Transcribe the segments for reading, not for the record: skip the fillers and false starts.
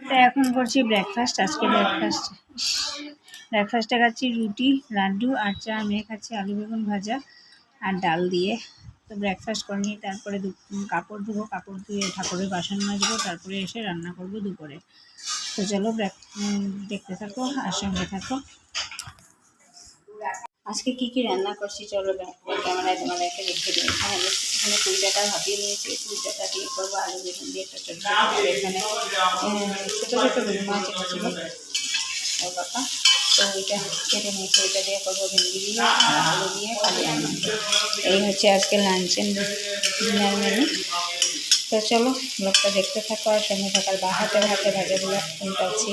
তো এখন করছি ব্রেকফাস্ট। আজকে ব্রেকফাস্টে খাচ্ছি রুটি, লাড্ডু আর চা। মেয়ে খাচ্ছি আলু বেগুন ভাজা আর ডাল দিয়ে। তো ব্রেকফাস্ট করে নিই, তারপরে কাপড় ধুবো, কাপড় ধুয়ে ঠাকুরের বাসন মাজবো, তারপরে এসে রান্না করবো দুপুরে। তো চলো দেখতে থাকো আর সঙ্গে থাকো। আজকে কি রান্না করছি চলো ক্যামেরায় তোমাদেরকে দেখে দিই। এখানে 20 টাকা ভাবিয়ে নিয়েছি, 20 টাকা দিয়ে করবো আলু বেগুন দিয়ে একটা চটচড়ি। এখানে ছোটো ছোটো রুই মাছ এনেছিল ওর বাবা, তো ওইটা কেটে নিয়েছি, ওইটা দিয়ে করবো ভেন্ডি দিয়ে আর আলু দিয়ে খালি আলু। এই হচ্ছে আজকে লাঞ্চের ডিনার মেনু। তো চলো ব্লগটা দেখতে থাকো আর সঙ্গে থাকার হাতে ভাজাগুলো উল্টাচ্ছি,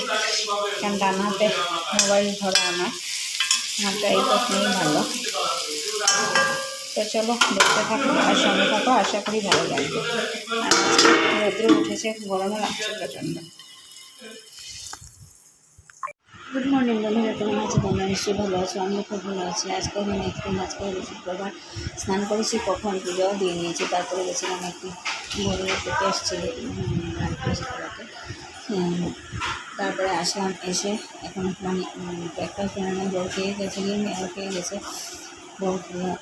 কারণ ডান হাতে মোবাইল ধরা আমারটা এই প্রশ্নেই ভালো। তো চলো দেখতে থাকো আর সঙ্গে থাকো, আশা করি ভালো লাগবে। আর রোদ্র উঠেছে, গরমও লাগছে প্রচণ্ড। গুড মর্নিং বন্ধুরা, কেমন আছে তোমরা? নিশ্চয়ই ভালো আছো, আমিও খুব ভালো আছি। আজকে আমি আজকে শুক্রবার স্নান করেছি, কখন পুজোও দিয়ে নিয়েছি। তারপরে গেছিলাম একটি গরুর টেস্ট ছিল করাতে, তারপরে আসলাম, এসে এখন মানে ব্রেকফাস্ট বানানো বউ খেয়ে গেছে, মেয়েও খেয়ে গেছে। বউ মেয়ে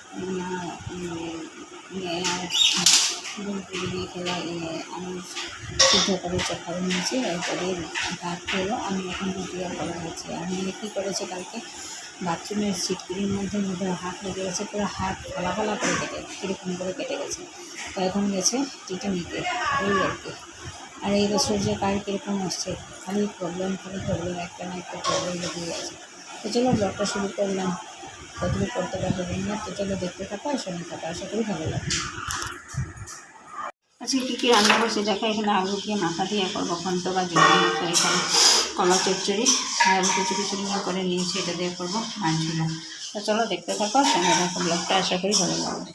দিয়ে খেলা আমি সিদ্ধ করে চোখা নিয়েছি, এরপরে ভাত খেলো। আমি এখন রুটি আর করা হচ্ছে। আমি কী করেছে, কালকে বাথরুমের সিটকিরির মধ্যে হাত লেগে গেছে, পুরো হাত ফালা করে কীরকম করে কেটে গেছে। তো এখন গেছে টিটা নিতে, ওই আর কি। আর এই বছর যে কার কীরকম আসছে, খালি প্রবলেম একটা না একটা প্রবলেম লেগেই আছে। তো চলো ব্লগটা শুরু করলাম, কতটুকু করতে পারবো না। তো চলো দেখতে থাকো আর সঙ্গে থাকো, আশা করি ভালো লাগে। আজকে কী রান্না করছি দেখো। এখানে আলু দিয়ে মাথা দিয়ে করবো ঘন্ট বা জলের মতো। এখানে কলা চচ্চড়ি আর কিছু করে নিয়েছি, এটা দিয়ে করবো মাংসটা। তো চলো দেখতে থাকো, সঙ্গে থাকো, ব্লগটা আশা করি ভালো লাগবে।